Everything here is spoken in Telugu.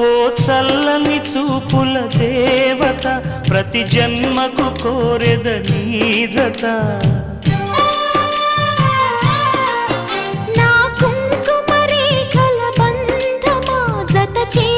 ఓ చల్లని చూపుల దేవత ప్రతి జన్మకు కోరెద నీ జత నా కుంకుమ రేఖల బంధమా జత చే